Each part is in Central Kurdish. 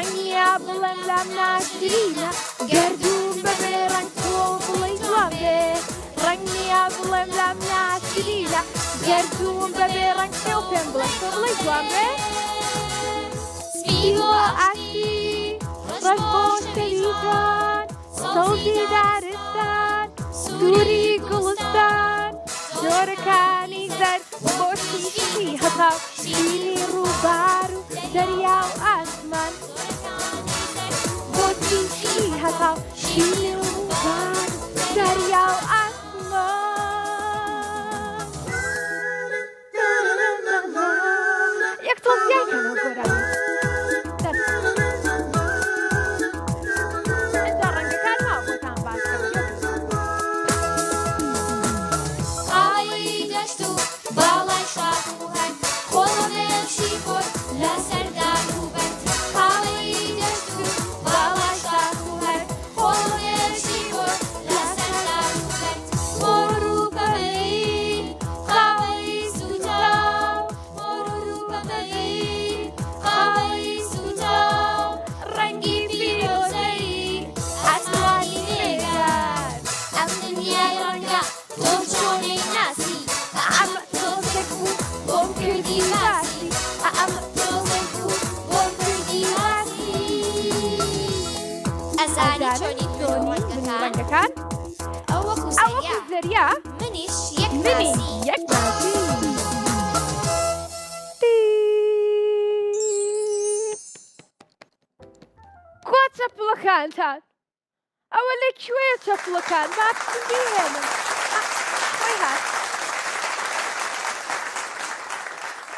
ڕەنگە بڵێم لام ناشرینە گەردوون بەبێ ڕەنگ تۆ بڵێ جوان بێ ڕەنگە بڵێم لام ناشرینە گەردوون بەبێ ڕەنگ تۆ پێم بڵێ تۆ بڵێ جوان بێ سپی بۆ ئاشتی ڕەش بۆ شەریفان سەوزی دارستان سووری گوڵستان جۆرەکانی زەرد بۆ شیشی هەتاو شینی ڕووبار و دەریا و ئاسمان بۆ شیشی هەتاو شینی ڕووبار و دەریا و ئاسمان یەک تۆزیایکەنەوە گۆرانی زەریا منیش یەک باسی کۆ چەپڵەکانتان ئەوە لەکوێیە چەپڵەکان با بچم بهێنم خۆی هات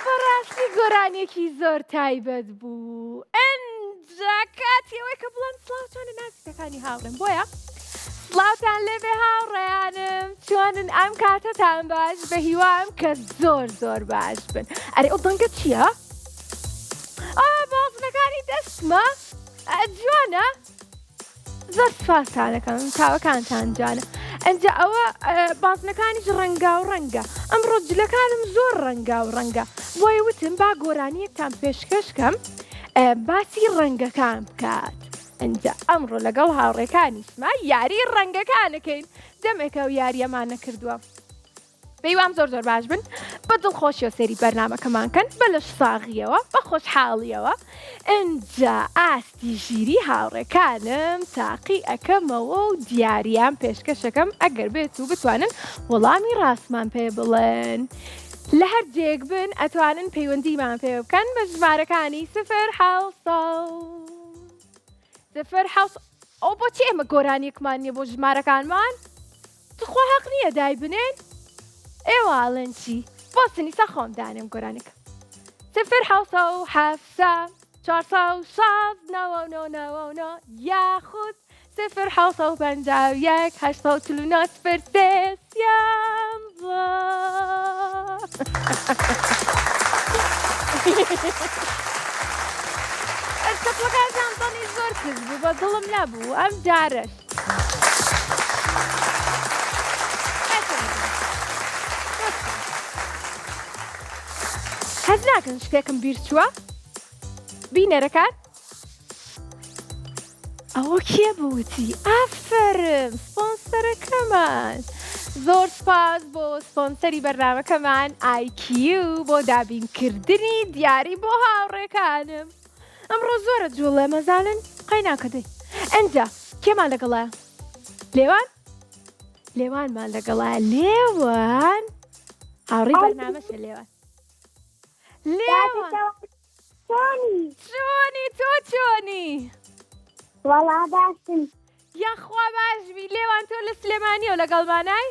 بەڕاستی گۆرانێکی زۆر تایبەت بوو ئەنجا کاتیەوەی کە بڵێن سڵاوتانە نازیکەکانی هاوڕێم بۆیە سڵاوتان لێبێ هاوڕێیانم چۆنن ئەم کاتەتان باش بە هیوام کە زۆر زۆر باش بن ئەرێ ئەو دەنگە چییە؟ بازنەکانی دەستمە جوانە زۆر سپاسانەکەم چاوەکانتان جوانە ئەنجا ئەوە بازنەکانیش ڕەنگا و ڕەنگە ئەمڕۆ جلەکانم زۆر ڕەنگا و ڕەنگە بۆیە وتم با گۆرانیەکتان پێشکەشکەم باسی ڕەنگەکان بکات ئەنجا ئەمڕۆ لەگەڵ هاوڕێکانیشمە یاری ڕەنگەکانەکەین دەمێکە و یاریەمان نەکردووە پێیوام زۆر زۆر باش بن بە دڵخۆشی و سەری بەرنامەکەمانکەن بە لەش ساغیەوە بە خۆشحاڵیەوە ئەنجا ئاستی ژیری هاوڕێکانم تاقی ئەەکەمەوە و دیاریان پێشکەشەکەم ئەگەر بێت و بتوانن وەڵامی ڕاستمان پێ بڵێن لە هەر جێک بن ئەتوانن پەیوەندیمان پێ بکەن بە ژمارەکانی 0 ئەو بۆچی ئێمە گۆرانیەکمان نییە بۆ ژمارەکانمان تخوا حەق نییە دای بنێن ئێواڵەن چی بۆ سنیسە خۆم دانێم گۆرانێکە 0 یاخود 0 ئەرچەپڵەکانتان دڵی زۆر کەس بوو بە دڵم نەبوو ئەم جارش هەز ناکەن شتێکم بیر چووە بینەرەکان ئەوە کێ بووتی ئافرم سپۆنسەرەکەمان زۆر سپاس بۆ سپۆنسەری بەرنامەکەمان IQ بۆ دابینکردنی دیاری بۆ هاوڕێکانم ئەمڕۆ زۆرە جوڵێ مەزانن قەی ناکەدەی ئەنجا کێمان لەگەڵایە لێوانمان لەگەڵایە لێوان هاوڕێی بەرنامەشە لێوان چۆنی تۆ چۆنی وەڵا باشم یاخوا باشبی لێوان تۆ لە سلێمانی و لەگەڵمانای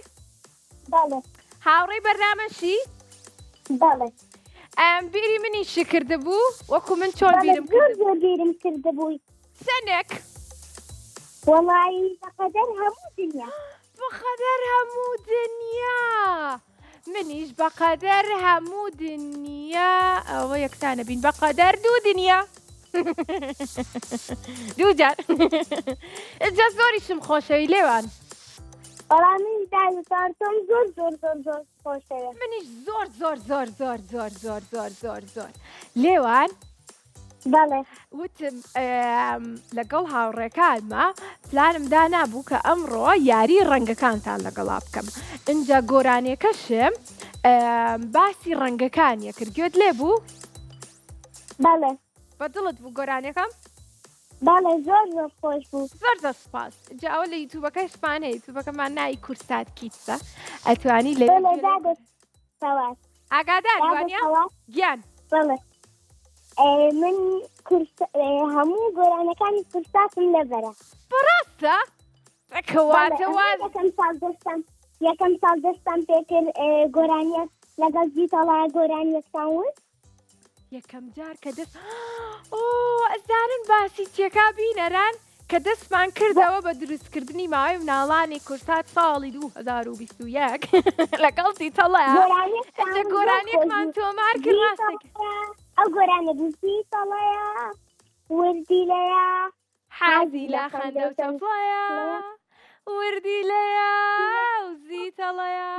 بەڵێ هاوڕێی بەرنامەشی بەڵێ بیری منی شکرده بوو وەکو من چۆن بیرم زۆر بیرم کرده بووی سەنێک وەڵایی بەقەدەر هەموو دنیا بەقەدەر هەموو دنیا منیش بەقەدەر هەموو دنیا ئەوە یەکسانە بین بەقەدەر دوو دنیا دوو جار جا زۆریشم خۆشەوی لێوان بەڵامی دایوتارتۆم زۆر زۆر زۆر زۆر خۆشەوە منیش زۆر زۆر زۆر زۆر زۆر زۆر زۆر زۆر زۆر لێوان بەڵێ وتم لەگەڵ هاوڕێکانمە پلانمدا نابوو کە ئەمڕۆ یاری ڕەنگەکانتان لەگەڵا بکەم. اینجا گۆرانیەکەشم باسی ڕەنگەکانیە کرد. گوێت لێ بوو؟ بەڵێ بەدڵت بوو گۆرانیەکەم؟ بەڵێ زۆر زۆر خۆش بوو. زۆر دەسپاس. جا ئەوە لە یوتیوبەکەشمان هەیە، یوتیوبەکەمان ناوی کورسات کیتسە، ئەتوانی لێ بەڵێ دادەسەوات ئاگادار وانە گیان. بەڵێ من هەموو گۆرانەکانی کورساتم لەبەرە. بەڕاستە؟ کەواتەوە یەکەم ساڵ دەستم پێکرد گۆرانیەک لەگەڵ جیتەڵایە گۆرانیەکتان وت. یەکەم جار کە دەست ئەزانن باسی چێکا بینەران کە دەستمان کردەوە بە دروستکردنی ماوەی مناڵانی کورسات ساڵی 2021 لەگەڵ جیتەڵایە گۆرانیەکمان تۆمار کرد. ڕاستێک ئەو گۆرانە بووسی تەڵەیە وردی لەیە حەزی لە خەندە و تەفڵەیە وردی لەیە و زیتەڵەیە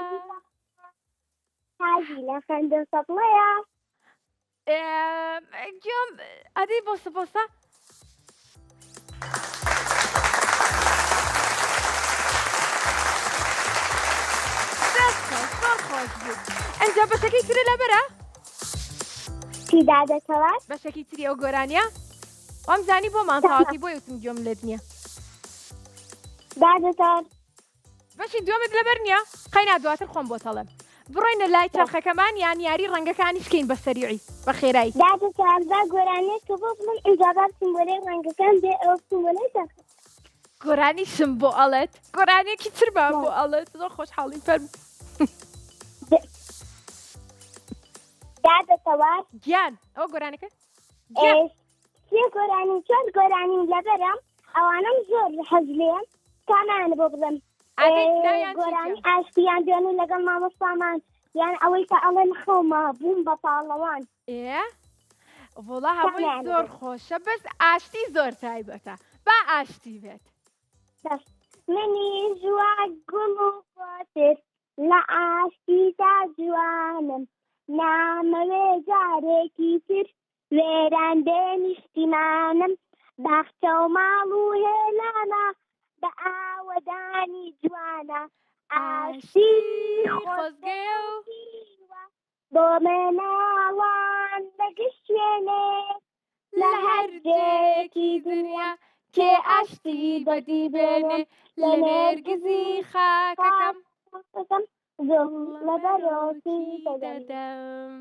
حەزی لە خەندە و تەفڵەیە. گوێم ئەدەی بۆسە بۆسە خۆش بوو. ئەنجا بەشەکەی ترە لەبەرە؟ چیدا دەکەوات؟ بەشێکی تری ئەو گۆرانیە؟ وام زانی بۆ مانتاواتی بۆ یوتم گوێم لێت نییە. دادەکەر بەشی دووەمت لەبەر نییە؟ قەینا دواتر خۆم بۆ تەڵێم. بڕۆینە لای چەرخەکەمان یان یاری ڕەنگەکانی شکەین بە سەریعی بە خێرایی. دادەکەر با گۆرانێک کە بۆ بڵم ئینجابات سیمبۆلەی ڕەنگەکان بێ ئەو سیمبۆلەی دەکەن. گۆرانی شم بۆ ئەڵێت گۆرانێکی ترمان بۆ ئەڵێت زۆر خۆشحاڵی فەرم. دادەکەوات گیان ئەو گۆرانەکە؟ سێ گۆرانی چۆن گۆرانی لەبەرم ئەوانم زۆر حەز لێم کامانە بۆ بڵم. گۆرانی ئاشتیان دوێنێ لەگەڵ مامۆستامان یان ئەوەی کە ئەڵێن خەومە بووم بە پاڵەوان. وڵا هەمووی زۆر خۆشە بەس ئاشتی زۆر تایبەتە با ئاشتی بێت. منی جوان گوڵ و خۆتر لە ئاشتیدا جوانم نامەوێ جارێکی تر وێران بێنیشتیمانم باخچە و ماڵ و هێلانە بە ئاوەدانی جوانە ئاشتی خۆزگە و بۆ مناڵان بەگشتێنێ لە هەر جێکی دنیا کێ ئاشتی بەدی بێنێ لە نێرگزی خاکەکەم زۆر لەبەرۆکی دەدەم.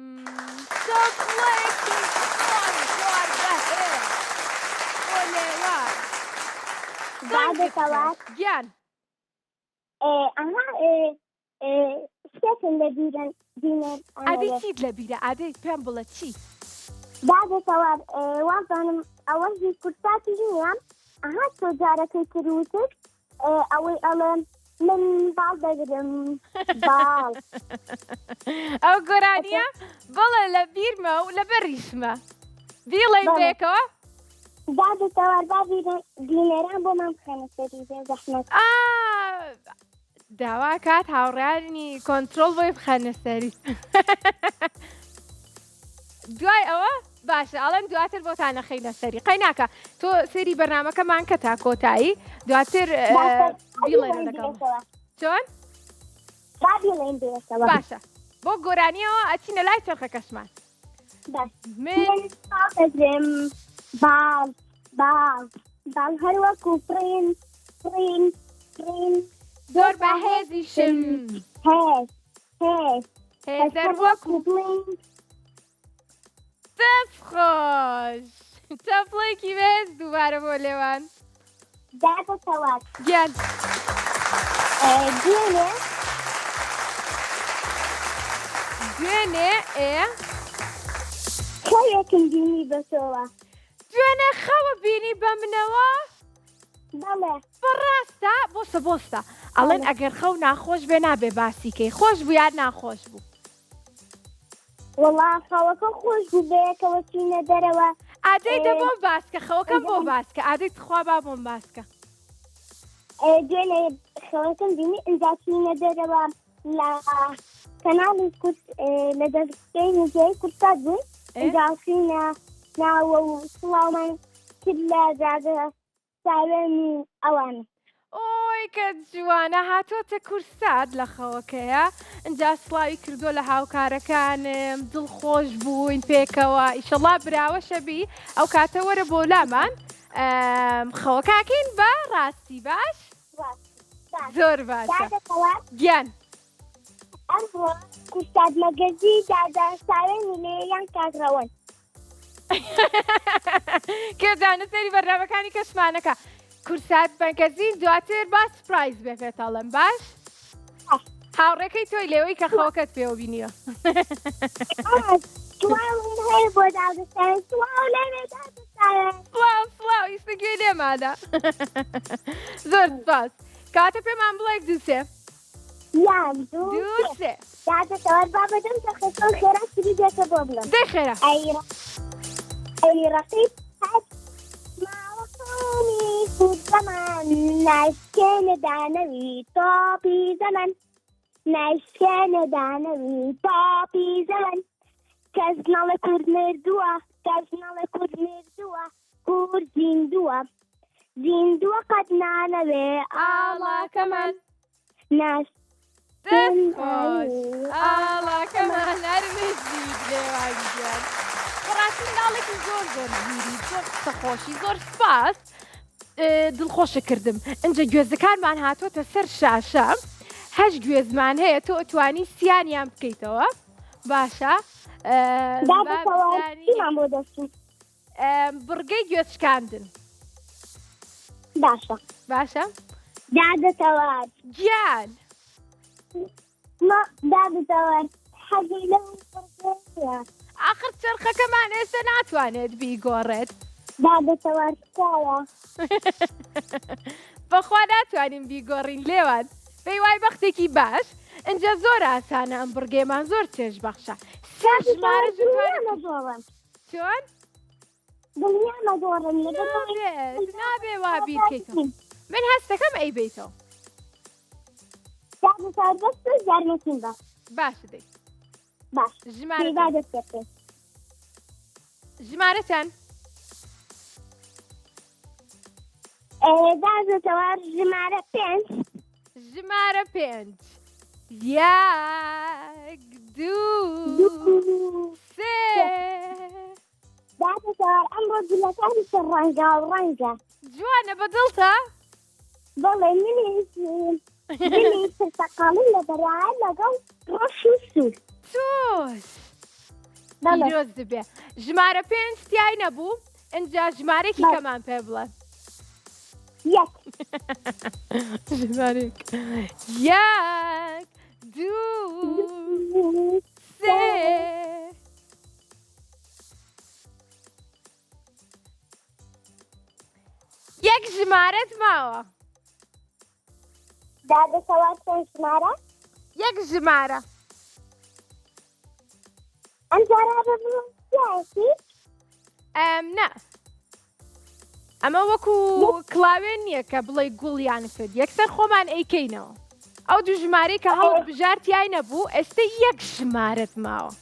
دادەکەوات گیان ئەها شتێکم لە بینەر ئەدەی چیت لە بیرە ئادەی پێم بڵێ چی؟ دادەکەوات وازانم ئەوەی کورساتی ژنیام ئەها تۆ جارەکەی کردوتر ئەوەی ئەڵێن من باڵ دەگرم باڵ. ئەو گۆرانیە بەڵێ لە بیرمە و لە بەریشمە بیڵێ بێکەوە؟ دادەکەوات با بینەران بۆ مام بخەنە سەری بێ زەحمەت. داوا کات هاوڕێیانی کۆنترۆڵ بۆی بخەنە سەری. دوای ئەوە باشە ئەڵێن دواتر بۆتانە خەینە سەری. قەیناکە تۆ سەری بەرنامەکەمان کە تا کۆتایی دواتر بیڵێنە لەگەڵ چۆن؟ باشە بۆ گۆرانیەوە ئەچینە لای چەرخەکەشمان. من دەگرم باڵ باڵ باڵ هەروەکو پڕین پڕین پڕین زۆر بەهێزیشم هێز هێز هێزەر وەکو بڵین دەست خۆش تەفڵێکی بێز دووبارە بۆ لێوان. دادەکەوات گیان دوێنێ دوێنێ خەوێکم بینی بەتەوە. دوێنێ خەوە بینی بە منەوە؟ بەڵێ بەڕاستە بۆسە بۆستە ئەڵێن ئەگەر خەو ناخۆش بێ نابێ باسیکەی خۆش بوو یان ناخۆش بوو؟ وەڵا خەوەکە خۆش بوو بەیەکەوە چینە دەرەوە. ئادەی دە بۆم باسکە خەوەکەم بۆ باسکە ئادەی تخوا با بۆم باسکە. دوێنێ خەوەکەم بینی ئینجا چینە دەرەوە لە کەناڵی کورس لە دەستگەی نوێژەی کورسات بووین ئینجا چینە ناوە و سڵاومان کرد لە جادە ساوێنی ئەوانە. ئۆی کە جوانە هاتۆتە کورسات لە خەوەکەیە ئەجا سڵاوی کردو لە هاوکارەکانم دڵخۆش بووین پێکەوە ئیشەڵا براوەشەبی ئەو کاتە وەرە بۆ لامان خەوەکاکەین بە ڕاستی باش زۆر باشە گیان ئەمڕۆ کورسات مەگەزی جادە ساوێنی لێ یان کاتڕەوەن کێجانە سەری بەرنامەکانی کەسمانەکە کورسات مەگەزین دواتر با سپرایز بێ پێتەڵم باش هاوڕێکەی تۆی لێوەی کە خەوەکەت پێوە بینیوە هەیە بۆ دادەستان سڵاو لێرێ دادەستان سڵاو ئیسگوێ لێمادا زۆر سپاس کاتە پێمان بڵێک دووسێ یان دووسێ دادەتەوەر بابەدەم تەخەسۆ خێرا سریدێکە بۆ بڵم دەی خێرا ئەی ڕەقیب هەت ماوەخۆمی خود زەمان نایسکێنە دانەوی تۆپی زەمن نایسکێنە دانەوی تۆپی زەمن کەس نەڵێ کورد مردووە کەس نەڵێ کورد مردووە کورد زیندووە زیندووە قەت نانەوێ ئاڵاکەمان ناس دەستخۆش ئاڵاکەمان هەرمەزی لێوانگیان بەڕاستی ناڵێکی زۆر زۆر گیری زۆر قسەخۆشی زۆر سپاس دڵخۆشە کردم ئەنجە گوێزەکانمان هاتۆتە سەر شاشە هەشت گوێزمان هەیە تۆ ئەتوانی سییانیان بکەیتەوە باشە بۆ دەستین بڕگەی گوێچکاندن باشە باشە دادەتەوار گیان دادەتەوار حەزی لەو آخر چرخەکەمان ئێستا ناتوانێت بیگۆڕێت دادەتەوار تکایە بەخوا ناتوانین بیگۆڕین لێوان پێی وای بەختێکی باش ئەنجە زۆر ئاسانە ئەم بڕگێمان زۆر چێژ بەخشە ژمارە چۆن؟ نابێ وا بیرکەیتەوە من هەستەکەم ئەی بیتەوە باشە دەی باش ژمارەتان دادەتەوار ژمارە 5 ژمارە 5 یەک دوو سێ دادەتەوار ئەمڕۆ جلەکانی سەر ڕەنگا و ڕەنگە جوانە بەدڵتە بەڵێ منی سەرتەقاڵی لە بەرایە لەگەڵ ڕۆژ و سوور تۆش پیرۆز دەبێ ژمارە 5 تیای نەبوو ئەنجا ژمارێکی کەمان پێ بڵێ یەک ژمارێک یەک دوو سێ یەک ژمارەت ماوە دادەتەوار چەند ژمارە یەک ژمارە ئەم جارە ببڵم سیاسی نا ئەمە وەکو کلاوێن نییە کە بڵێ گوڵیان کرد یەکسەر خۆمان ئەیکەینەوە ئەو دوو ژمارەی کە هەڵ بژارتیای نەبوو ئێستا یەک ژمارەت ماوە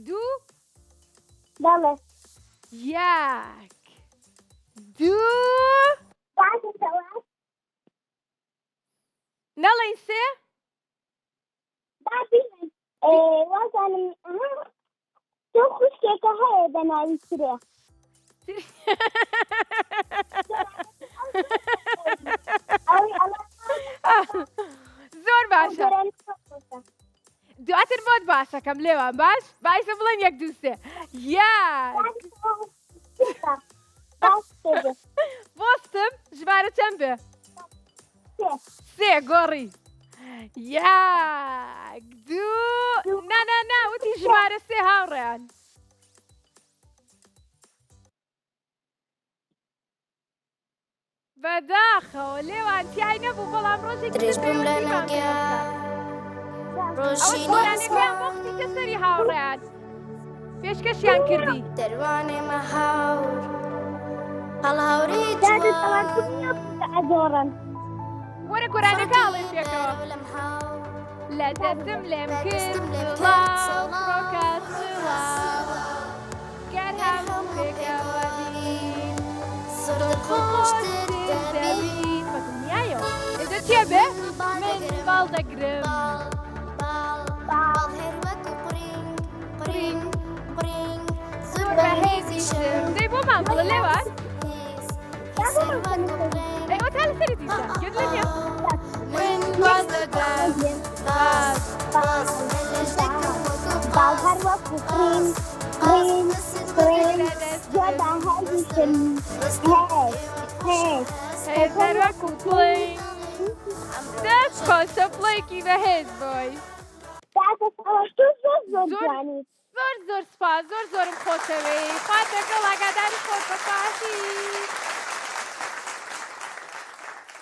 دوو بەڵێ یەک دوو دادەتەوار نەڵێن سێ دابینن وازانم تۆ خوشکێکە هەیە بە ناوی سرێ زۆر باشە دواتر بۆت باشەکەم لێوان باش باشە بڵێن یەک دوو سێ یەک بۆستم ژمارە چەند بێ سێ گۆڕی یەک دوو نا وتی ژمارە سێ هاوڕێیان بەداخەوە لێوان تیای نەبوو بەڵام ڕۆژێکی ئەوەیان وەختی سەری هاوڕێیان پێشکەشیان کردی ئەدۆڕن وەرە گۆرانەکە ئاڵێن پێکەوە لە دەستم لێم کرد سڵاو ڕۆکە سڵاو ئەگەر هەموو پێکەوە بین زۆر خۆشتر دەبین بە دنیایەوە ئێدە چێ بێ من باڵ دەگرم زۆر بەهێزی شم دەی بۆمان بڵە لێوان ئەی ئەوە تا لەسەری دیسان گرت لە نیە من باز دەدەم باز باڵ هەر وەکو قرین قرین قرین زۆر بەهێزی شم هێز هێزەر وەکو پڵین دەست خۆشە پڵێکی بەهێز بۆی زۆر جوانی زۆر سپاس زۆرم خۆشەوێ خاتەکە لاگاداری خۆت بەکاتی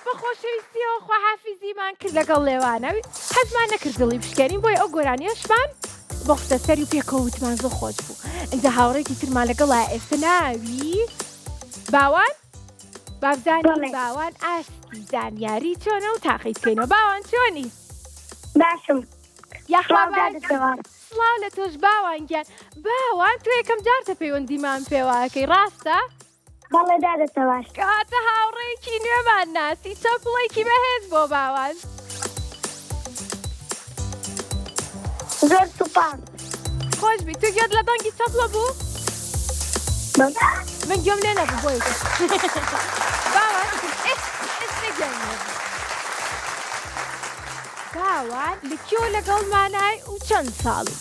بە خۆشەویستیەوە خواحافیزیمان کرد لەگەڵ لێوانە حەزمان نەکرد دڵی بشکێنین بۆی ئەو گۆرانیەشمان بۆ خستەسەری و پێکەوتمان زۆر خۆش بوو ئەنجە هاوڕێکی ترمان لەگەڵا ئێستا ناوی باوان بابزانین باوان ئاستی زانیاری چۆنە و تاقیت بکەینەوە باوان چۆنی باشم یاخوا سڵاو لە تۆش باوانگیان باوان تو یەکەم جارتە پەیوەندیمان پێواکەی ڕاستە؟ بەڵێ دادەتەواش کاتە هاوڕێکی نوێمان ناسی چە پڵێکی بەهێز بۆ باوان زۆر سوپاس خۆش بی تو گوێت لە دەنگی چەپڵە بوو؟ من گوێم لێ نەبوو بۆی باوان ئێستا گوێم نەبوو باوان لەکوێ لەگەڵمانای و چەند ساڵی؟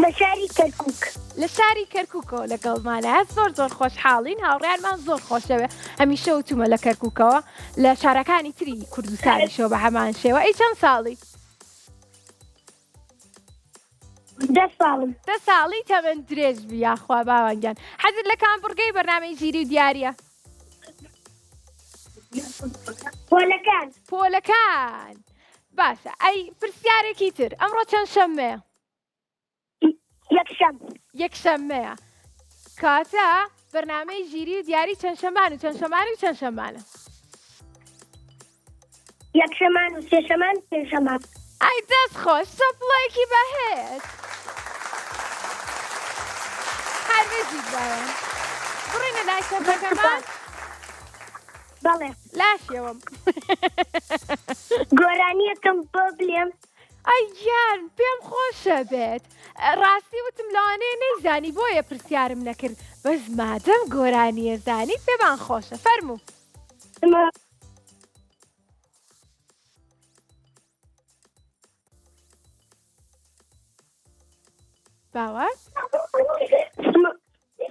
لە شاری کەرکووک لە شاری کەرکووکەوە لەگەڵمانە زۆر خۆشحاڵین هاوڕێیانمان زۆر خۆشەوە هەمیشە وتومە لە کەرکووکەوە لە شارەکانی تری کوردستانیشەوە بە هەمان شێوە ئەی چەند ساڵی؟ 10 ساڵم 10 ساڵی تەمەن درێژ بی یاخوا باوانگیان حەزت لە کامبورگەی بەرنامەی ژیری و دیارە؟ پۆلەکان باشە ئەی پرسیارێکی تر ئەمڕۆ چەند شەممەیە؟ یەکشەممەیە کاتە بەرنامەی ژیری و دیاری چەند شەممان و چەند شەمانی و چەند شەمانە؟ یەکشەمان و سێشەمان پێنجشەمان ئای دەست خۆش سەپڵێکی بەهێز هەربێژیت باوان بڕینە لای شەمەکەمان بەڵێ لاشیەوەم گۆرانیەکەم بۆ بڵێم ئەی گیان پێم خۆشە بێت ڕاستی وتم لەوانەیە نەیزانی بۆیە پرسیارم نەکرد بەس مادەم گۆرانیە زانی پێمان خۆشە فەرموو باوان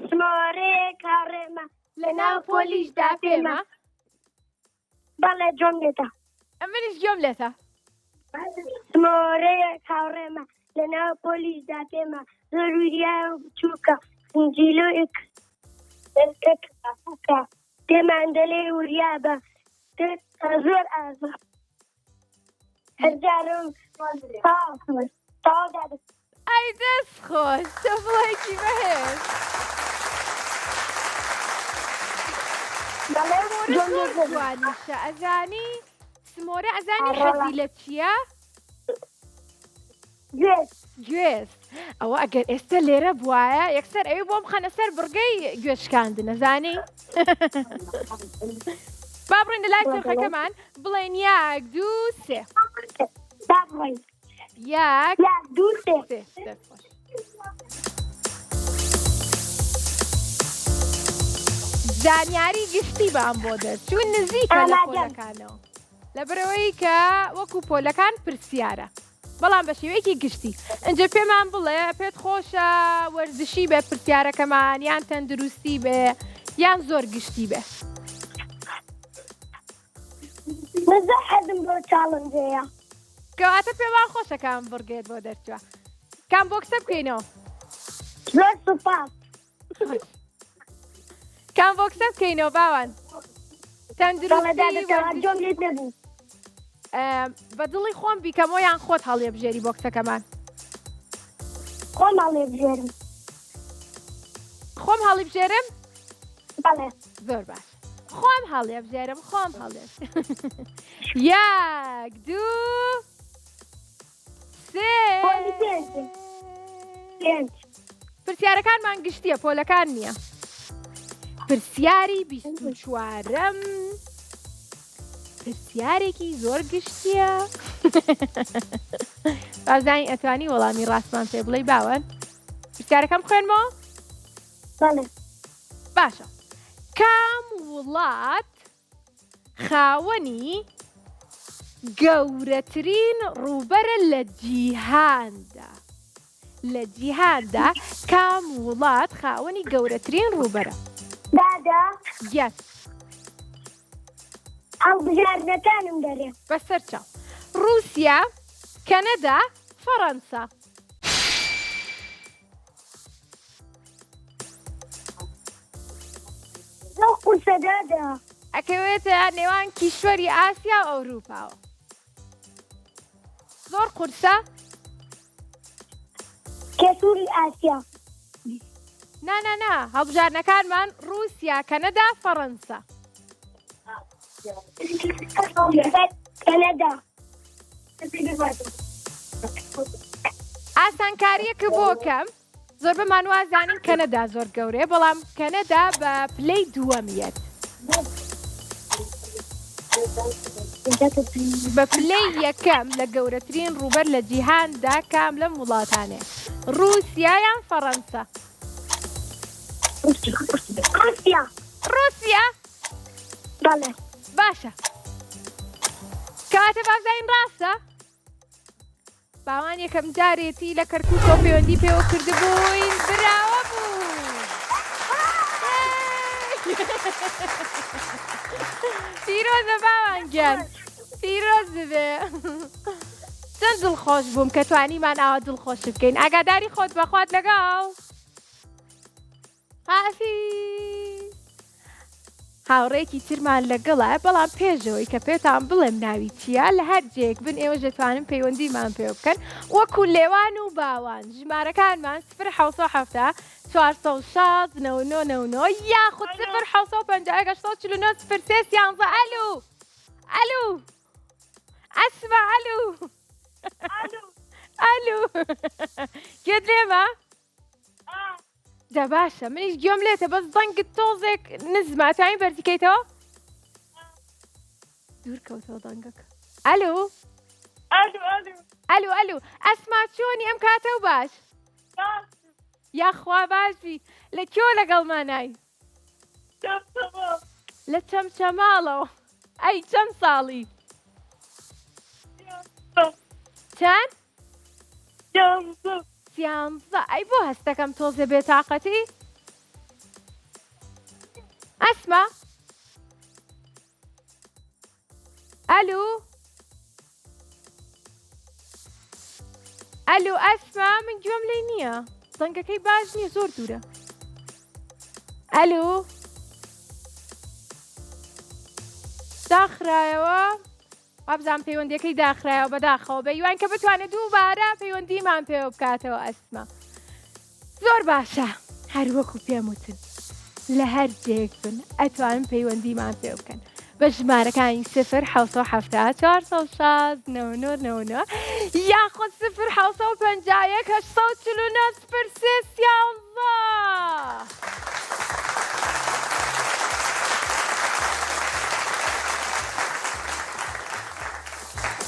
سمۆرەیەک هاوڕێمە لەناو پۆلیشدا پێمە بەڵێ جۆم لێتە ئەمنیش گوێم لێتە سمۆرەیەک هاوڕێمە لەناو پۆلیشدا پێمە زۆر وریایە و بچووکە سنجیلۆیەک پێمان دەلێ وریا بە زۆر ئازا هەرجارم تاوا دادت ئەی دەست خۆش سەفڵێکی بەهێز زۆر جوانیشە ئەزانی سمۆرە ئەزانی حەزی لە چییە؟ گوێز ئەوە ئەگەر ئێستا لێرە بواە یەکسەر ئەوی بۆم خەنە سەر بڕگەی گوێشکاندن نەزانی؟ با بڕین لە لای چرخەکەمان بڵێن 1 2 3 1 2 3 زانیاری گشتی بام بۆ دەرچوون نزیکە لە پۆلەکانەوە لەبەرەوەی کە وەکو پۆلەکان پرسیارە بەڵام بە شێوەیەکی گشتی ئەنجە پێمان بڵێ پێت خۆشە وەرزشی بێ پرسیارەکەمان یان تەندروستی بێ یان زۆر گشتی بێ مەزە حەزم بۆ چاڵنجەیە کەواتە پێمان خۆشە کام بڕگێت بۆ دەرچووە کام بۆکسە بکەینەوە زۆر سوپاس کام بۆکسە بکەینەوە باوان تەندروستی بە دڵی خۆم بیکەمەوە یان خۆت هەڵێ بژێری بۆکسەکەمان خۆم هەڵێ بژێرم خۆم هەڵی بژێرم؟ بەڵێ زۆر باش خۆم هەڵێ بژێرم خۆم هەڵێ 1 2 3 5 پرسیارەکانمان گشتیە پۆلەکان نییە. پرسیاری 24م پرسیارێکی زۆر گشتیە. بازانی ئەتوانی وەڵامی ڕاستمان پێ بڵێ باوەن. پرسیارەکەم خوێنمەوە؟ بەڵێ. باشە. کام وڵات خاوەنی گەورەترین ڕووبەرە لە جیهاندا؟ لە جیهاندا کام وڵات خاوەنی گەورەترین ڕووبەرە؟ دادا یەس. هەڵبژاردنەکانم دەرێ. بەسەر چاو. رووسیا، کەنەدا، فەڕەنسا. لەو قورسە دادا. ئەکەوێتە نێوان کیشوەری ئاسیا و ئەوروپاوە. زۆر قورسە؟ کێسووری ئاسیا. نا هەڵبژاردنەکانمان رووسیا، کەنەدا، فەڕەنسا. کەنەدا. ئاسانکاریەکە بۆ کەم زۆر بەمان وازانین کەنەدا زۆر گەورەیە، بەڵام کەنەدا بە پلەی دووەمیەت. بە پلەی یەکەم لە گەورەترین ڕووبەر لە جیهاندا کام لەم وڵاتانێ؟ رووسیا یان فەڕەنسا؟ رووسیا. رووسیا؟ بەڵێ. باشە. کەواتە بازین ڕاستە؟ باوان یەکەم جارێتی لە کەرکووکۆ پەیوەندی پێوە کردبووین، براوە بوو. پیرۆزە باوان گیان، پیرۆز ببێ. چەند دڵخۆش بووم کە توانیمان ئاوا دڵخۆش بکەین. ئاگاداری خۆت بەخوات لەگەڵ. حافیز. هاوڕێکی ترمان لەگەڵە، بەڵام پێشەوەی کە پێتان بڵێم ناوی چییە لە هەر جێک بن ئێوە دەتوانن پەیوەندیمان پێ بکەن وەکو لێوان و باوان. ژمارەکانمان 0 460 99 یاخود 0 750 849 ئەلو ئەلو ئەسمە ئەلو ئەلو گوێت لێمە؟ جا باشە منیش گوێم لێتە بەس دەنگت تۆزێک نزمە توانین بەرزیکەیتەوە؟ دوور کەوتەوە دەنگەکە. ئەلو ئەلو ئەسما چۆنی ئەم کاتە و باش؟ یاخوا باشی. لە کێوە لەگەڵمانای؟ لە چەمچەماڵەوە. ئەی چەند ساڵی؟ چەند؟ 11. ئەی بۆ هەستەکەم تۆزێ بێتاقەتی؟ ئەسما؟ ئەلو ئەسما من گوێم لێ نییە، دەنگەکەی باش نییە، زۆر دوورە. ئەلو داخرایەوە؟ وابزان پەیوەندیەکەی داخرایەوە بەداخەوە بەیوان کە بتوانێت دووبارە پەیوەندیمان پێ بکاتەوە. ئەسما زۆر باشە، هەر وەکو پێم وتن لە هەر جێک بن ئەتوانن پەیوەندیمان پێ بکەن بە ژمارەکانی 0 770 460 99 یاخود 0 751 849 13.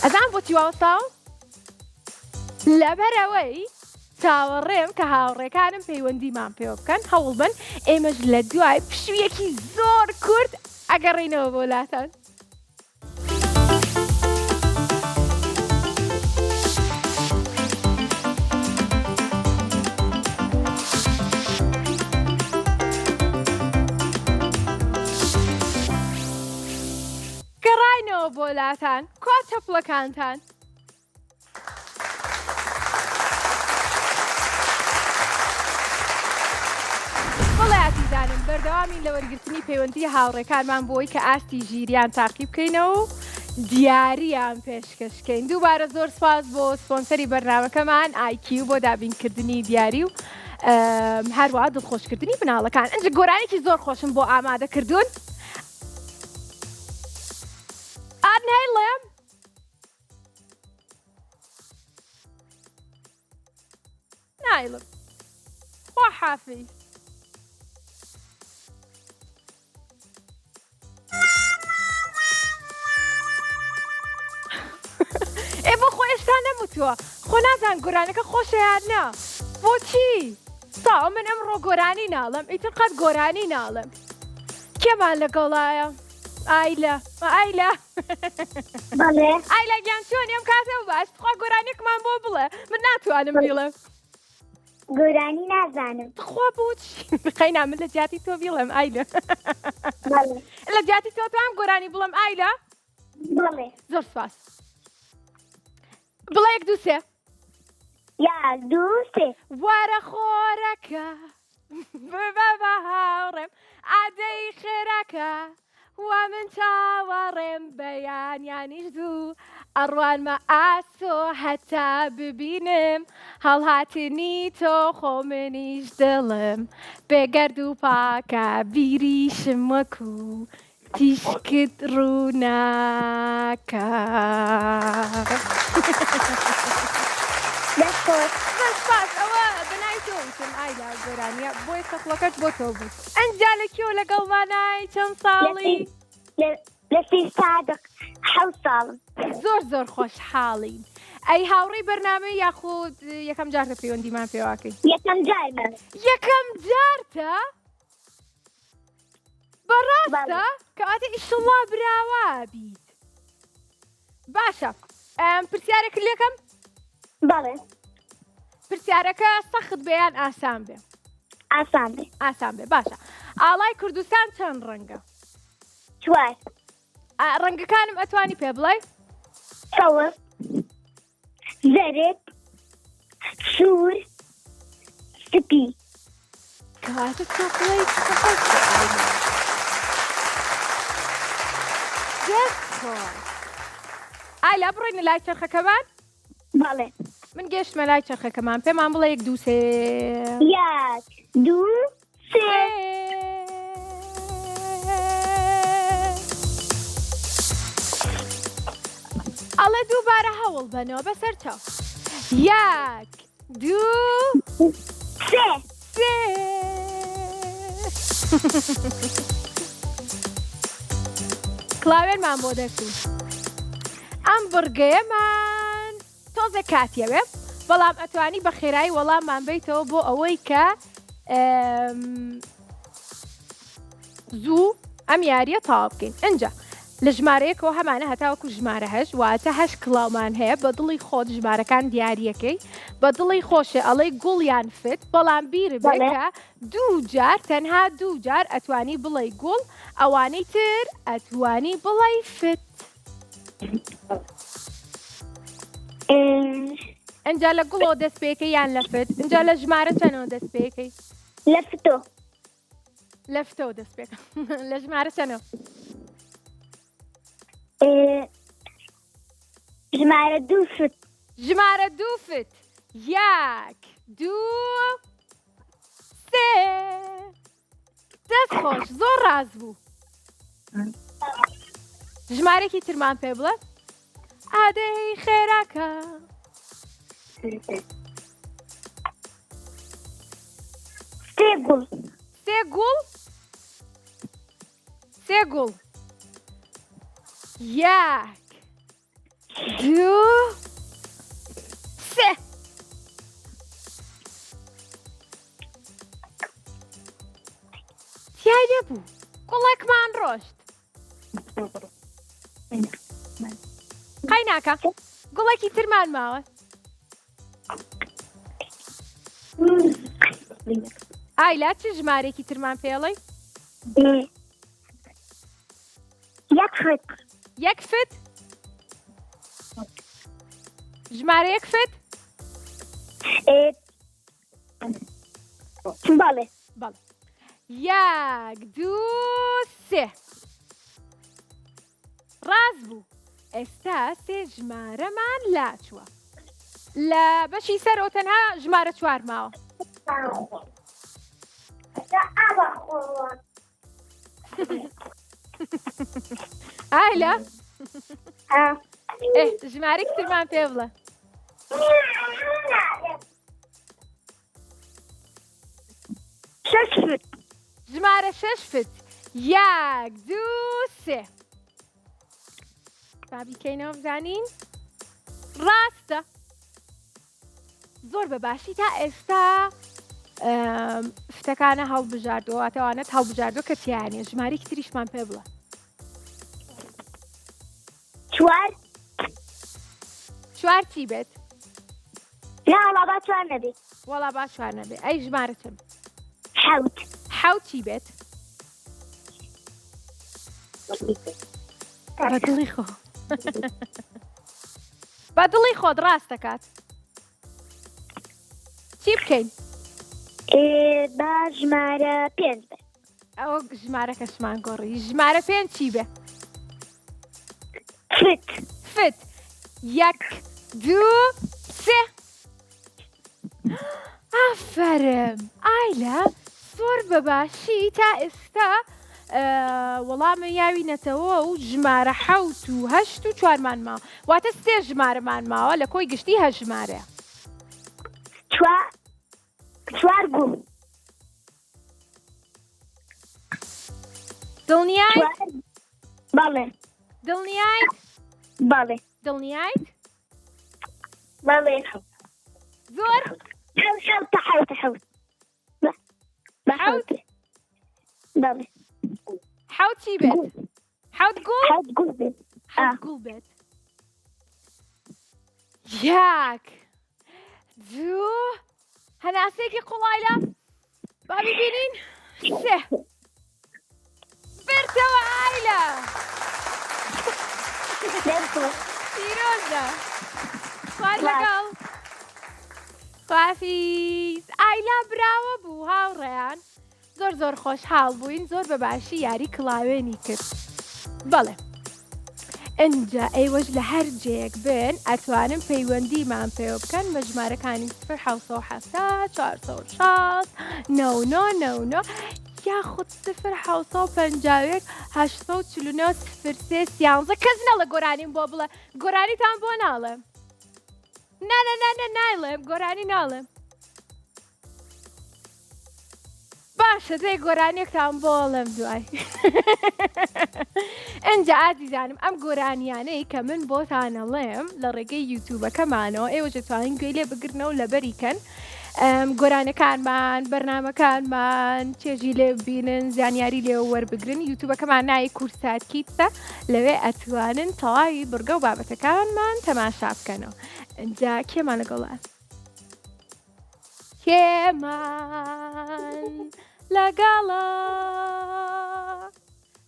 ئەزان بۆچی واوەستاو؟ لەبەرەوەی چاوەڕێم کە هاوڕێکانم پەیوەندیمان پێ بکەن هەوڵ بن ئێمەش لە دوای پشوویەکی زۆر کورت ئەگەڕێینەوە بۆ وڵاتان. گەڕاینەوە بۆ وڵاتان، کوا چەپڵەکانتان؟ بەڵێاتیزانم بەردەوامین لە وەرگرتنی پەیوەندی هاوڕێکانمان بۆی کە ئاستی ژیریان تاقی بکەینەوە و دیاریان پێشکەشکەین. دووبارە زۆر سپاس بۆ سپۆنسەری بەرنامەکەمان ئایکیو بۆ دابینکردنی دیاری و هەروەها دڵخۆشکردنی بناڵەکان. ئەنجە گۆرانێکی زۆر خۆشم بۆ ئامادە کردوون. ئادنهێڵێم نایڵم خۆ حافیز ئێ بۆ خۆ ئێستا نەموتووە خۆ نازان گۆرانەکە خۆشە یان نا بۆچی ساوە من ئەمڕۆ گۆرانی ناڵم ئیتر قەت گۆرانی ناڵم کێمان لەگەڵایە ئایلا ئایلا بەڵێ ئایلا گیان چۆنی ئەم کاتە باش خوا گۆرانێکمان بۆ بڵێ من ناتوانم بیڵم گۆرانی نازانم خوا بۆچی بخەینا من لە جیاتی تۆ بیڵم ئایلا بەڵێ لە جیاتی تۆ توام گۆرانی بڵم ئایلا بەڵێ زۆر سپاس بڵێ یەک دوو سێ یەک دوو سێ وەرە خۆرەکە ببە بە هاوڕێم ئادەی خێرەکە وا من چاوەڕێم بەیانیانیش دوو ئەڕوانمە ئاسۆ هەتا ببینم هەڵهاتنی تۆ خۆ منیش دڵم بێگەرد و پاکە بیریشم وەکو تیشکت ڕووناکە دەست خۆش سپاس ئەوە بەنای تۆ وتم ئایلا گۆرانیە بۆی کەخڵەکەت بۆ تۆ بوو ئەنجا لە کێوە لەگەڵمانای چەند ساڵی لە سی سادق حەوت ساڵم زۆر زۆر خۆشحاڵین ئەی هاوڕێی بەرنامە یاخود یەکەم جارتە پەیوەندیمان پێواکەی یەکەم جارمە یەکەم جارتە بەڕاستە کەواتە ئیشڵا براوە بیت باشە پرسیارێک لێکەم بەڵێ پرسیارەکە سەخت بێیان ئاسان بێ ئاسان بێ ئاسان بێ باشە ئاڵای کوردستان چەند ڕەنگە چوار ڕەنگەکانم ئەتوانی پێ بڵێ سەوز زەرد سوور سپی کەواتە تۆ بڵێ ئایلا بڕۆینە لای چرخەکەمان بەڵێ من گەشتمە لای چرخەکەمان پێمان بڵێ یەک دوو سێ یەک دوو سێ ئەڵێ دووبارە هەوڵ بنەوە بەسەر چاو یەک دوو سێ سێ کڵاوێنمان بۆ دەکەین ئەم بڕگەیەمان تۆزە کاتیەوێ بەڵام ئەتوانی بە خێرایی وەڵاممان بیتەوە بۆ ئەوەی کە زوو ئەم یاریە تاوا بکەین ئەنجا لە ژمارەیەکەوە هەمانە هەتاوەکو ژمارە هەشت واتە هەشت کڵاومان هەیە بە دڵی خۆت ژمارەکان دیاریەکەی بە دڵی خۆشە ئەڵەی گوڵیان فت بەڵام بیر بێکە دوو جار تەنها دوو جار ئەتوانی بڵێ گوڵ ئەوانەی تر ئەتوانی بڵێ فت ئەنجا لە گوڵەوە دەست پێکەی یان لە فت ئەنجا لە ژمارە چەنەوە دەست پێکەی لە فتۆ لە فتەوە دەست پێکە لە ژمارە چەنەوە ژمارە دوو فت ژمارە دوو فت یەک دوو سێ دەست خۆش زۆر ڕاز بوو ژمارێکی ترمان پێ بڵێ ئادەی خێراکە سێ گوڵ سێ گوڵ سێ گوڵ یەک دوو سێ تیای نەبوو گوڵێکمان ڕۆشت قای ناکە گوڵێکی ترمان ماوە ئایلا چ ژمارێکی ترمان پێڵێ یەک فت یەک فت ژمارە یەک فت بەڵێ بەڵێ یەک دوو سێ ڕاز بوو ئێستا سێ ژمارەمان لاچووە لە بەشی سەرەوە تەنها ژمارە چوار ماوە ئایلا ژمارەی ترمان پێ بڵێ لە 6 فت 1 2 3 بابیکەینەوە بزانین ڕاستە زۆر بەباشی تا ئێستا شتەکانە هەڵبژاردووە واتەوانێت هەڵبژاردووە کە تیانێ ژمارەی تریشمان پێ بڵە 4 چی بێت؟ لا با 4 نەبێت وەڵا با 4 نەبێ ئەی ژمارە چەند؟ 7 چی بێت؟ بەدڵی خۆ بەدڵی خۆت ڕاست دەکات چی بکەین؟ با ژمارە 5 بێت ئەوە ژمارەکەشمان گۆڕی ژمارە 5 چی بێ؟ فت 1 2 3 ئافەرم ئایلا زۆر بەباشی تا ئێستا وەڵامە یاوینەتەوە و ژمارە 7 و 8 و 4مان ماوە واتە 3 ژمارەمان ماوە لە کۆی گشتی 8 ژمارەیە 4 گوڵ دڵنیایت؟ بەڵێ دڵنیایت؟ بەڵێ دڵنیایت؟ بەڵێ زۆر؟ حوت بەڵێ حوت چی بێت؟ حوت گوڵ؟ حوت گوڵ بێت حوت گوڵ بێت 1 2 هەناسەیەکی قوڵایلە با ببینین 3 برتەوە ئایلا پیرۆزە خوار لەگەڵ خوافیز ئایلا براوە بوو هاوڕێیان زۆر خۆشحاڵ بووین زۆر بەباشی یاری کڵاوێنی کرد بەڵێ ئەنجا ئەیوەش لە هەر جێیەک بن ئەتوانن پەیوەندیمان پێ بکەن بە ژمارەکانی 0 460 99 یاخود 0 751 849 03 13 کەس نەڵە گۆرانیم بۆ بڵێ گۆرانیتان بۆ ناڵێم ناڵێم گۆرانی ناڵێم باشە دەی گۆرانێکتان بۆڵم دوای ئەنجا ئازیزانم ئەم گۆرانیانەی کە من بۆتانەڵێم لە ڕێگەی یوتیوبەکەمانەوە ئێوە دەتوانین گوێی لێ بگرنەوە لەبەریکەن گۆرانەکانمان بەرنامەکانمان چێژی لێ ببینن زانیاری لێ وەربگرن یوتیوبەکەمان ناوی کورسات کیتسە لەوێ ئەتوانن تەواوی بڕگە و بابەتەکانمان تەماشا بکەنەوە ئەنجا کێمان لەگەڵە کێمان لەگەڵە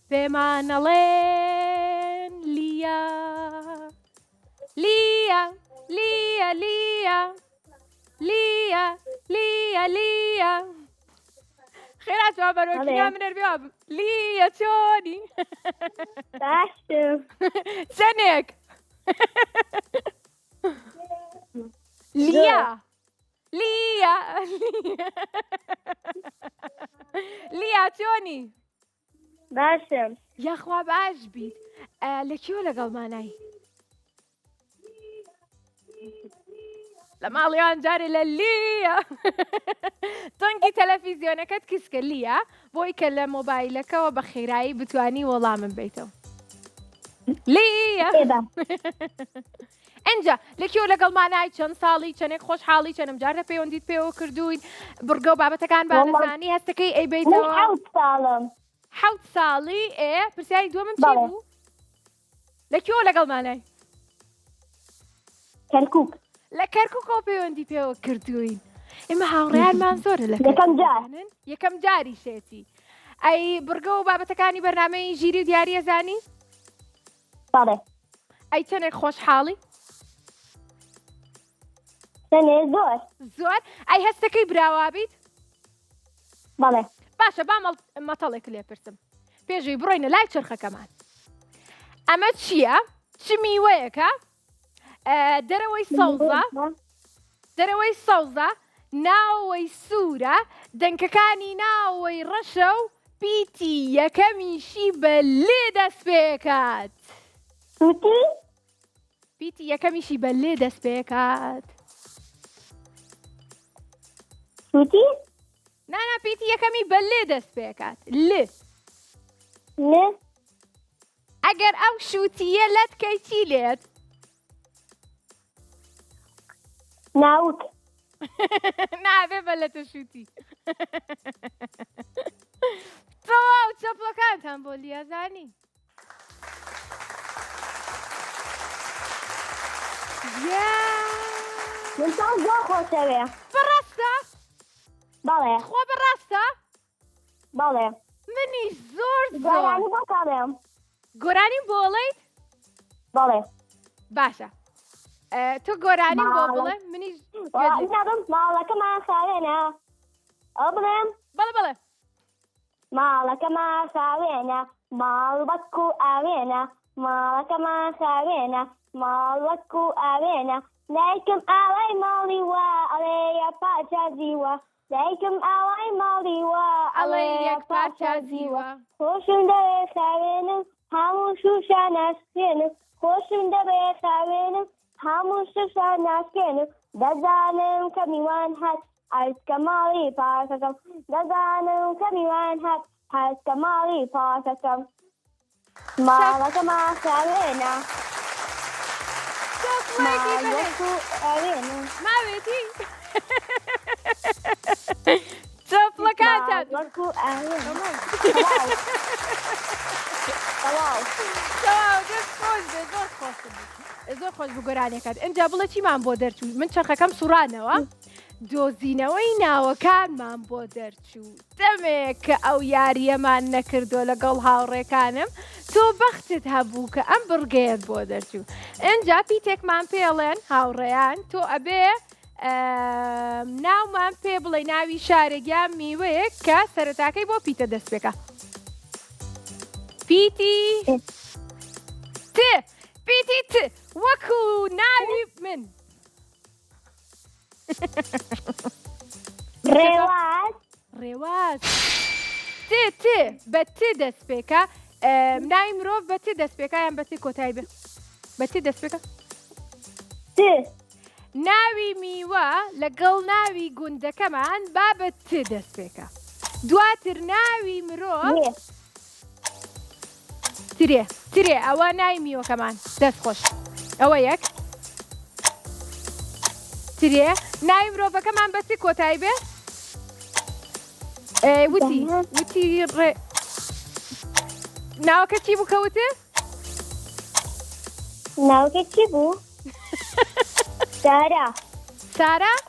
پێمانەڵێن لیا لیا لیا لیا لیا لیا لیا خێرات جواب بەرۆکینا منەر بێوە لیا چۆنی باشم چەندێک لیا لیا لیا چۆنی باشم یاخوا باش بیت لە کیۆ لەگەڵمانای لە ماڵیان جارێ لە لیا تۆنگی تەلەڤیزیۆنەکەت کیسکە لیا بۆی کە لە مۆبایلەکەەوە بە خێرایی بتوانی وەڵامم بیتەوە لیا ئەنجا لەکیۆ لەگەڵمانای چەند ساڵی چەندێک خۆشحاڵی چەندم جار لە پەیوەندیت پێوە کردوین بڕگە و بابەتەکان بانەزانی هەستەکەی ئەی بیتەوە 7 ساڵی پرسیاری دووەمم چی بوو؟ لەکیۆ لەگەڵمانای کەرکووک لە کەرکووکەوە پەیوەندی پێوە کردوین ئێمە هاوڕێیانمان زۆرە لە یەکەم جاری شێتی ئەی بڕگە و بابەتەکانی بەرنامەی ژیری و دیاریە زانی؟ بەڵێ ئەی چەندێک خۆشحاڵی؟ زۆر ئەی هەستەکەی براوا بیت؟ بەڵێ باشە با مەتەڵێک لێ پرسم پێشوی بڕۆینە لای چرخەکەمان ئەمە چییە؟ چ میوەیەکە؟ دەرەوەی سەوزە ناوەی سوورە دەنکەکانی ناوەی ڕەشە و پیتی یەکەمیشی بە لێ دەست پێکات پیتی یەکەمیشی بە لێ دەست پێکات نانا پیتی یەکەمی بە لێ دەست پێکات لێ ئەگەر ئەو شووتیە لەت کەی چی لێت ناوت نابێ بە لە تەشوتی تەواو چەپڵەکانتان بۆ لیازانی من زۆر خۆشەوێ بەڕاستە بەڵێ خۆ بەڕاستە بەڵێ منی زۆر گۆرانی بۆ کاڵێم گۆرانیم بۆڵیت بەڵێ باشە تۆ گۆرانیم بۆ بڵێ منی نەبم ماڵەکەمان خاوێنە ئەو بڵێم بەڵێ ماڵەکەمان خاوێنە ماڵ بەک و ئاوێنە ماڵەکەمان خاوێنە ماڵ وەک و ئاوێنە دایکم ئاوای ماڵی وە ئەڵێ یەک پارچە زیوە دایکم ئاوای ماڵی وە ئەڵێ یەک پارچە زیوە خۆشم دەوێ خاوێنم هەموو شوشە ناسکێنم خۆشم دەبێ خاوێنم هەموو شوشە ناسکێنم دەزانم کە میوان هەت هەرکە ماڵی پاکەکەم دەزانم کە میوان هەت هەرکە ماڵی پاکەکەم ماڵەکەمان خاوێنە ماوێتی چۆپڵەکانتان زۆر خۆش بوو گۆرانەکەت ئەجا بڵێ چیمان بۆ دەرچوو من چرخەکەم سوڕانەوە دۆزینەوەی ناوەکانمان بۆ دەرچوو دەمێک کە ئەو یاریەمان نەکردو لەگەڵ هاوڕێکانم تۆ بەختت هەبوو کە ئەم بڕگەیەت بۆ دەرچوو ئەجا پیتێکمان پێڵێن هاوڕێیان تۆ ئەبێ ناومان پێ بڵێ ناوی شارێکیان میوەیەک کە سەرەتاکەی بۆ پیتە دەست پێکە پیتی پیتی وەکو ناوی من ڕێواز بە دەست پێکە ناوی مرۆڤ بە دەست پێکە یان بە کۆتایی بێ بە دەست پێکە ناوی میوە لەگەڵ ناوی گوندەکەمان با بە دەست پێکە دواتر ناوی مرۆڤ ترێ ئەوە ناوی میوەکەمان دەست خۆش ئەوە یەک ترێ ناوی مرۆڤەکەمان بە کۆتایی بێ وتی ڕێ ناوەکە چی بوو کەوتە؟ ناوەکە چی بوو؟ سارا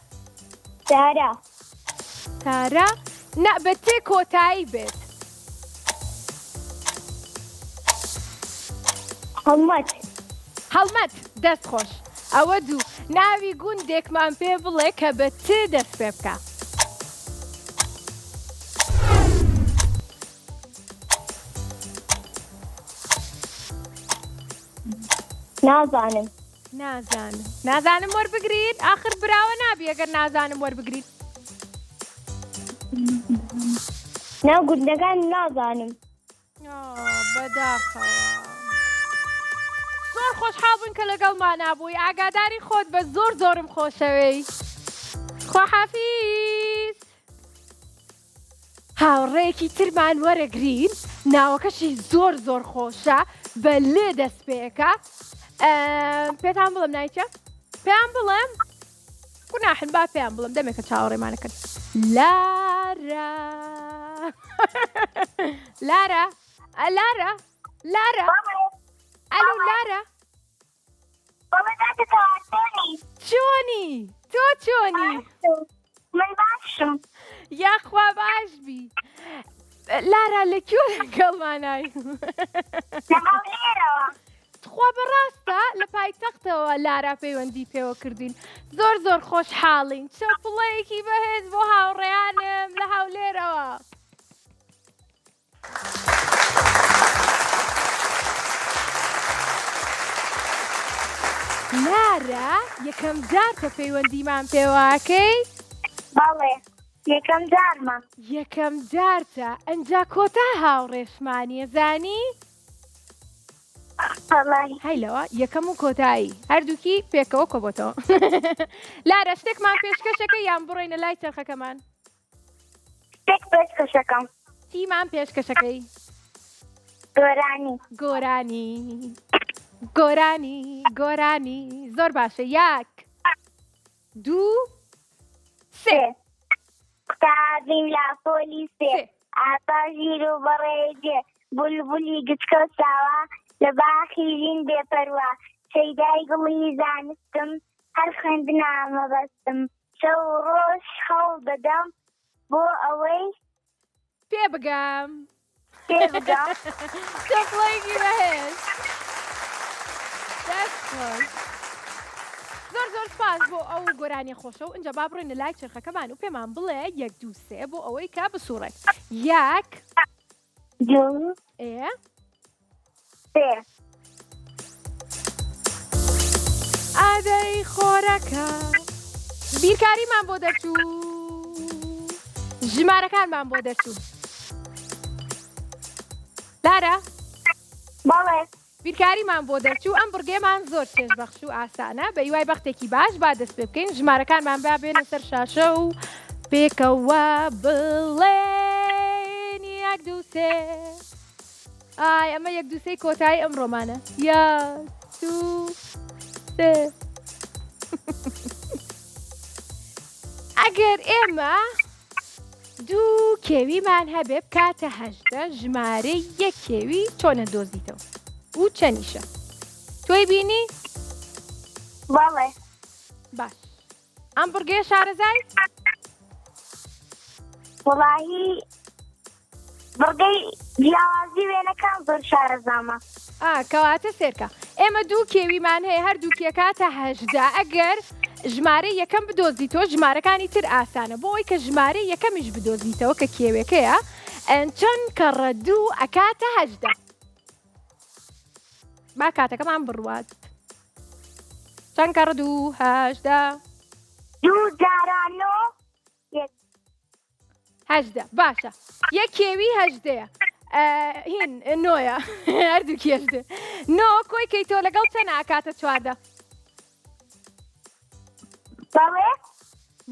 نا بە کۆتایی بێت هەڵمەت دەست خۆش ئەوە دوو ناوی گوندێکمان پێ بڵێ کە بە دەست پێ بکە نازانم وەربگریت ئاخر براوە نابی ئەگەر نازانم وەربگریت ناو گوندەکان نازانم بەداخەوە زۆر خۆشحاڵ بووین کە لەگەڵمان نابووی ئاگاداری خۆت بە زۆرم خۆشەوەی خواحافیز هاوڕێیەکی ترمان وەرەگرین ناوەکەشی زۆر خۆشە بە لێ دەست پێکە پێتان بڵم نایچە پێیان بڵێم گوناحن با پێیان بڵم دەمێکە چاوەڕێمانەکەن لارە ئەلو لارە چۆنی تۆ چۆنی من باشم یاخوا باش بی لارە لەکوێ لەگەڵمانای خوا بەڕاستە لە پایتەختەوە لارا پەیوەندی پێوە کردین زۆر خۆشحاڵین چەپڵەیەکی بەهێز بۆ هاوڕێیانم لە هاولێرەوە لارە یەکەم جار کە پەیوەندیمان پێواکەی بەڵێ یەکەم جارتە ئەنجا کۆتا هاوڕێشمانیە زانی؟ هەیلەوە یەکەم و کۆتایی هەردووکی پێکەوە کۆبۆتەوە لارە شتێکمان پێشکەشەکە یان بڕۆینە لای چەرخەکەمان شتێک پێشکەشەکەم. چیمان پێشکەشەکەی؟ گۆرانی. گۆرانی زۆر باشە. 1 2 3 قوتابیم لا پۆلیسێ ئاپا ژیر و بەڕێجێ بولبولی گچکە و ساوا لە باخی ژین بێپەروا سەیدای گڵی زانستم هەر خوێندنامە بەستم شەو ڕۆژ خەڵ دەدەم بۆ ئەوەی پێ بگەم پێبگەم چەپڵێکی بەهێز. دەست خۆش. زۆر سپاس بۆ ئەو گۆرانی خۆشە و اینجا با بڕێنە لای چرخەکەمان و پێمان بڵێ 1 2 3 بۆ ئەوەی کا بسوڕێت. 1 2 3 ئادەی خۆرەکە بیرکاریمان بۆ دەرچوو ژمارەکانمان بۆ دەرچوو. لارە بەڵێ بیرکاریمان بۆ دەرچوو ئەم بڕگێمان زۆر چێژبەخش و ئاسانە بە هیوای بەختێکی باش با دەست پێ بکەین ژمارەکانمان با بێنە سەر شاشە و پێکەوە بڵێن 1 2 3 ئای ئەمە 1 2 3 کۆتایی ئەمڕۆمانە 1 2 3 ئەگەر ئێمە دوو کێویمان هەبێ بکاتە 8 ژمارەی 1 کێوی چۆنە دۆزیتەوە و چەندیشە؟ تۆی بینی؟ بەڵێ باش. ئەم بڕگەیە شارەزای؟ وەڵاهی بڕگەی جیاوازی وێنەکان زۆر شارەزامە. کەواتە سێرکە ئێمە دوو کێویمان هەیە هەردووکیە کاتە 8 ئەگەر ژمارەی یەکەم بدۆزیتەوە ژمارەکانی تر ئاسانە بۆ ئەوەی کە ژمارەی یەکەمیش بدۆزیتەوە کە کێوێکەیە چەند کەڕە دوو ئەکاتە 8 با کاتەکەمان بڕوات. چەند کەڕە دوو 8 دوو جارانۆ 8 باشە. 1 کێوی 8 هین نۆیە هەردوو کێشتە نۆ کۆی کەیتەوە لەگەڵ چەند ئاکاتە 14 بەڵێ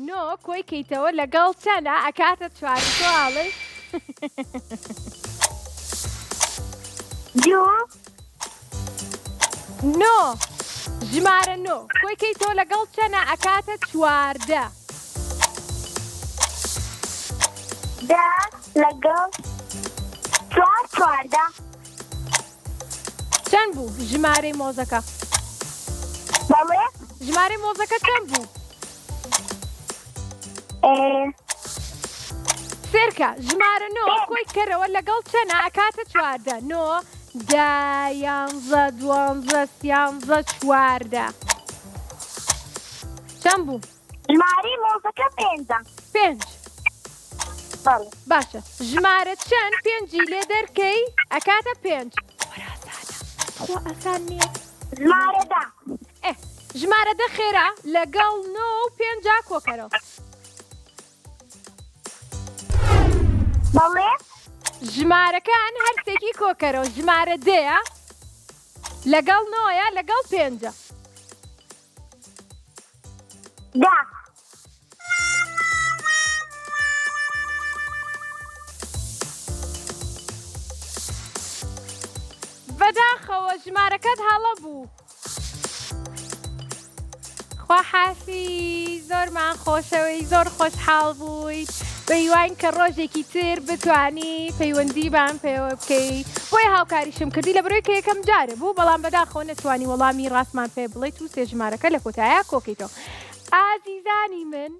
نۆ کۆی کەیتەوە لەگەڵ چەندە ئەکاتە 14 تۆڵێ دوو نۆ ژمارە نۆ کۆی کەیتەوە لەگەڵ چەندە ئەکاتە 14 دا لەگەڵ 14 چەند بوو ژمارەی مۆزەکە؟ بەڵێ ژمارەی مۆزەکە چەند بوو؟ سێرکە ژمارە نۆ کۆی کەرەوە لەگەڵ چەندە ئەکاتە 14 نۆ 10 11 12 13 14 چەند بوو؟ ژمارەی مۆزەکە 5 بەڵێ باشە ژمارە چەند 5 لێ دەرکەی ئەکاتە 5 خۆ ئاسان نییە. ژمارە دا ژمارە دە خێرا لەگەڵ 9 و 5 کۆکەرەوە. بەڵێ ژمارەکان هەرسێکی کۆکەرەوە ژمارە دەیە لەگەڵ 9ە لەگەڵ 5 دا بەداخەوە ژمارەکەت هەڵە بوو. خواحافی زۆرمان خۆشەوەی زۆر خۆشحاڵ بوویت بە هیواین کە ڕۆژێکی تر بتانی پەیوەندیبان پێوە بکەی بۆی هاوکاریشم کردی لە بڕۆی کە یەکەم جارە بوو بەڵام بەداخەوە نەتوانی وەڵامی ڕاستمان پێ بڵێیت و سێ ژمارەکە لە کۆتایە کۆکەیتەوە. ئازیزانی من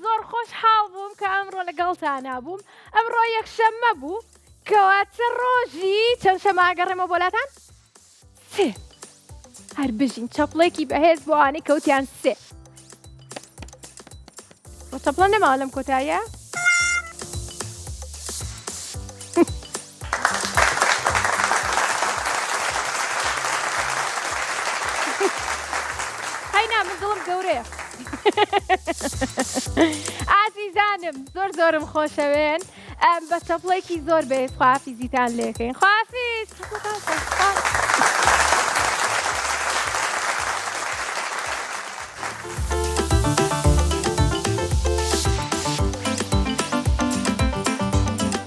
زۆر خۆشحاڵ بووم کە ئەمڕۆ لەگەڵتان بووم. ئەمڕۆ یەکشەممە بوو کەواتە ڕۆژی چەند شەماگەڕێمە بۆلاتان؟ 3 هەر بژین چەپڵێکی بەهێز بۆ ئەوانەی کەوتیان 3 بۆ چەپڵە نەماوە لەم کۆتاییە؟ هەینا من دڵم گەورەیە. ئازیزانم زۆرم خۆشەوێن بە چەپڵێکی زۆر بەهێز خواحافیزیتان لێکەین. خواحافیز